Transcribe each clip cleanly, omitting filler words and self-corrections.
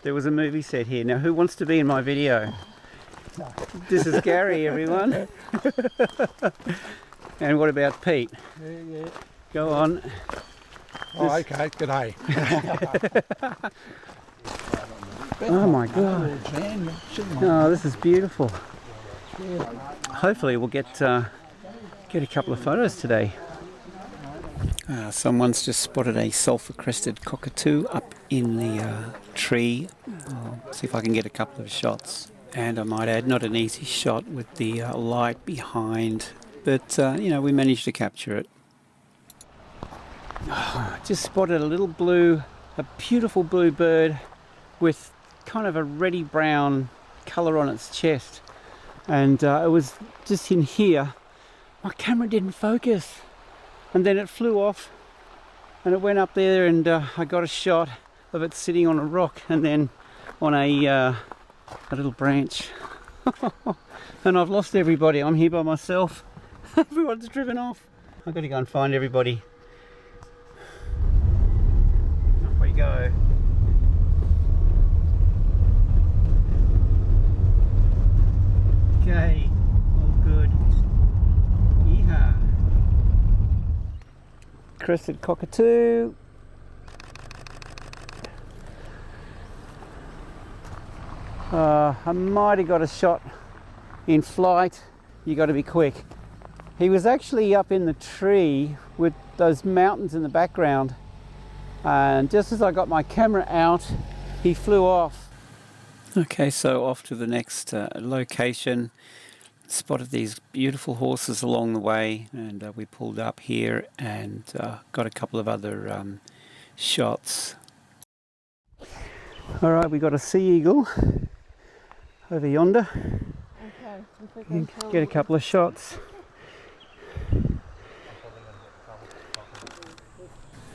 there was a movie set here. Now, who wants to be in my video? This is Gary, everyone. And what about Pete? Yeah. Go on. Oh, okay. G'day. Oh my God. Oh, this is beautiful. Hopefully we'll get a couple of photos today. Someone's just spotted a sulfur crested cockatoo up in the tree. I'll see if I can get a couple of shots. And I might add, not an easy shot with the light behind, but you know, we managed to capture it. Just spotted a beautiful blue bird with kind of a reddy brown colour on its chest, and it was just in here. My camera didn't focus, and then it flew off and it went up there, and I got a shot of it sitting on a rock and then on a little branch. And I've lost everybody. I'm here by myself. Everyone's driven off. I've got to go and find everybody. Off we go. Okay, all good. Yeehaw. Crested cockatoo. I might have got a shot in flight. You got to be quick. He was actually up in the tree with those mountains in the background, and just as I got my camera out, he flew off. Okay, so off to the next location. Spotted these beautiful horses along the way, and we pulled up here and got a couple of other shots. All right, we got a sea eagle over yonder. Okay, get a couple of shots.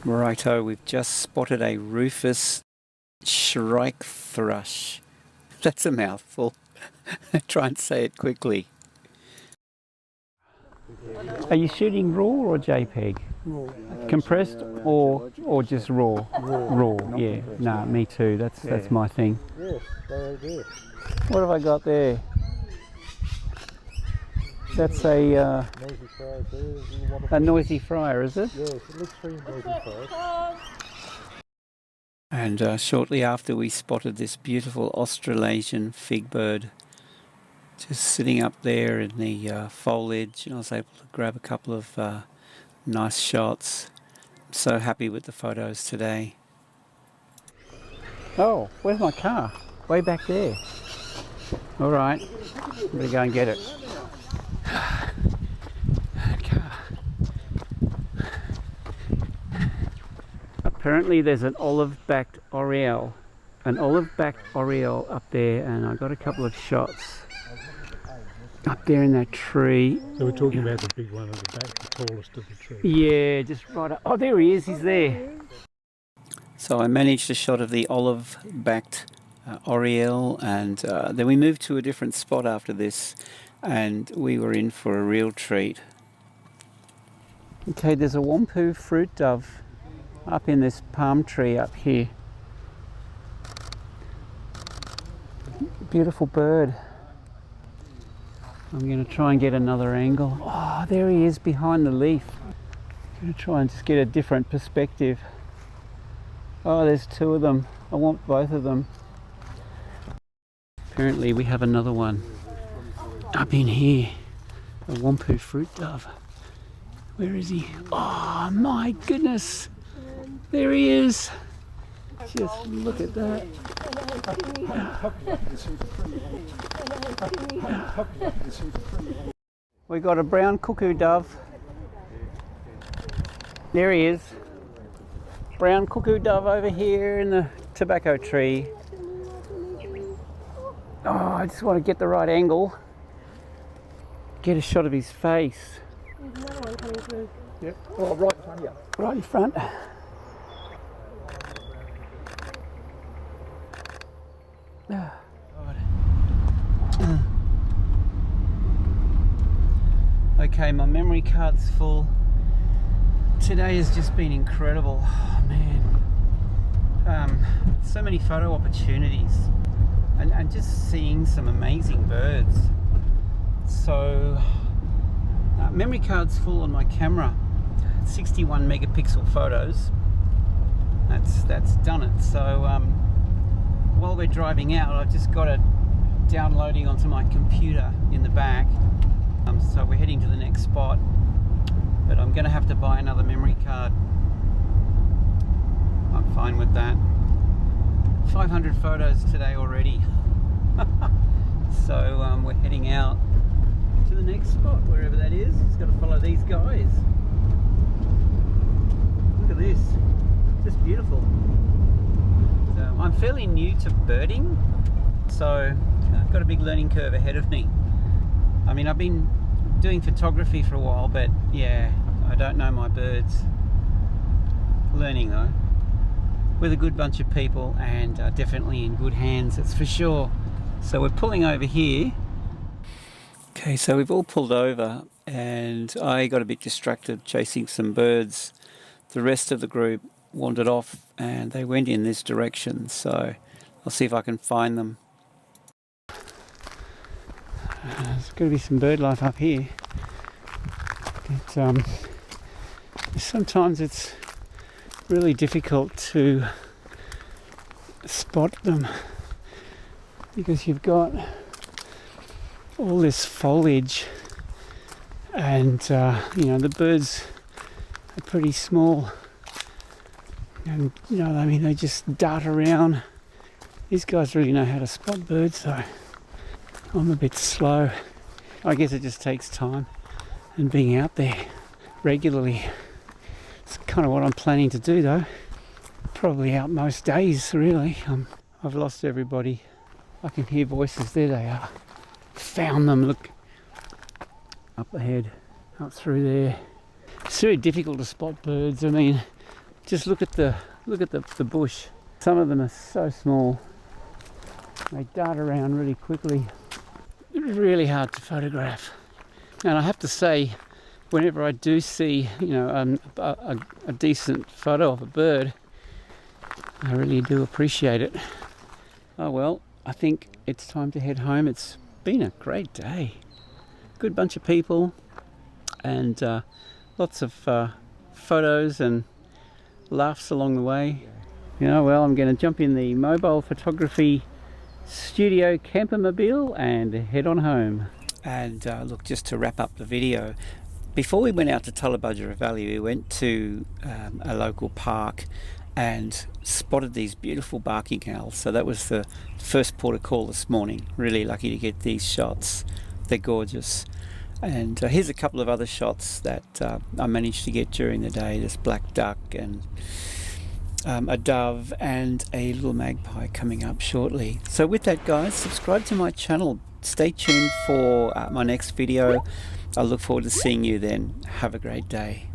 Righto, we've just spotted a Rufus Shrike thrush. That's a mouthful. Try and say it quickly. Are you shooting RAW or JPEG? Raw. Compressed or just raw? Raw, yeah. Nah, me too. That's my thing. Yes, very good. What have I got there? That's a Noisy fryer there. a noisy fryer, is it? Yes, it looks very noisy fryer. And shortly after, we spotted this beautiful Australasian fig bird just sitting up there in the foliage, and I was able to grab a couple of nice shots. I'm so happy with the photos today. Oh, where's my car? Way back there. All right, I'm gonna go and get it. Car. Apparently there's an olive-backed oriole. An olive-backed oriole up there, and I got a couple of shots up there in that tree. So we're talking about the big one at the back, the tallest of the tree. Yeah, just right up. Oh, there he is, he's there. So I managed a shot of the olive-backed oriole, and then we moved to a different spot after this, and we were in for a real treat. Okay, there's a Wampu fruit dove up in this palm tree up here. Beautiful bird. I'm going to try and get another angle. Oh, there he is behind the leaf. I'm going to try and just get a different perspective. Oh, there's two of them. I want both of them. Apparently we have another one up in here. A Wampu fruit dove. Where is he? Oh my goodness. There he is. Just look at that. We got a brown cuckoo dove. There he is. Brown cuckoo dove over here in the tobacco tree. Oh, I just want to get the right angle. Get a shot of his face. There's another one coming through. Yep. Oh, right in front of you. Right in front. Okay, my memory card's full. Today has just been incredible. Oh, man. so many photo opportunities and just seeing some amazing birds. So memory card's full on my camera, 61 megapixel photos. That's done it. So while we're driving out, I've just got it downloading onto my computer in the back. So we're heading to the next spot, but I'm going to have to buy another memory card. I'm fine with that. 500 photos today already. So we're heading out to the next spot, wherever that is. Just got to follow these guys. Look at this, just beautiful. So I'm fairly new to birding, so I've got a big learning curve ahead of me. I mean, I've been doing photography for a while, but yeah, I don't know my birds. Learning though, with a good bunch of people, and definitely in good hands, that's for sure. So we're pulling over here. Okay, so we've all pulled over and I got a bit distracted chasing some birds. The rest of the group wandered off and they went in this direction, so I'll see if I can find them. There's got to be some bird life up here. But, sometimes it's really difficult to spot them because you've got all this foliage and you know, the birds are pretty small and you know, I mean, they just dart around. These guys really know how to spot birds, so I'm a bit slow. I guess it just takes time and being out there regularly. It's kind of what I'm planning to do though. Probably out most days really. I've lost everybody. I can hear voices. There they are. Found them. Look up ahead, up through there. It's very difficult to spot birds. I mean, just look at the bush. Some of them are so small. They dart around really quickly. It's really hard to photograph. And I have to say, whenever I do see, you know, a decent photo of a bird, I really do appreciate it. Oh well, I think it's time to head home. It's been a great day. Good bunch of people and lots of photos and laughs along the way. You know, well, I'm going to jump in the mobile photography studio campermobile and head on home. And look, just to wrap up the video, before we went out to Tallebudgera Valley, we went to a local park and spotted these beautiful barking owls. So that was the first port of call this morning. Really lucky to get these shots. They're gorgeous. And here's a couple of other shots that I managed to get during the day. This black duck and a dove and a little magpie coming up shortly. So with that guys, subscribe to my channel. Stay tuned for my next video. I look forward to seeing you then. Have a great day.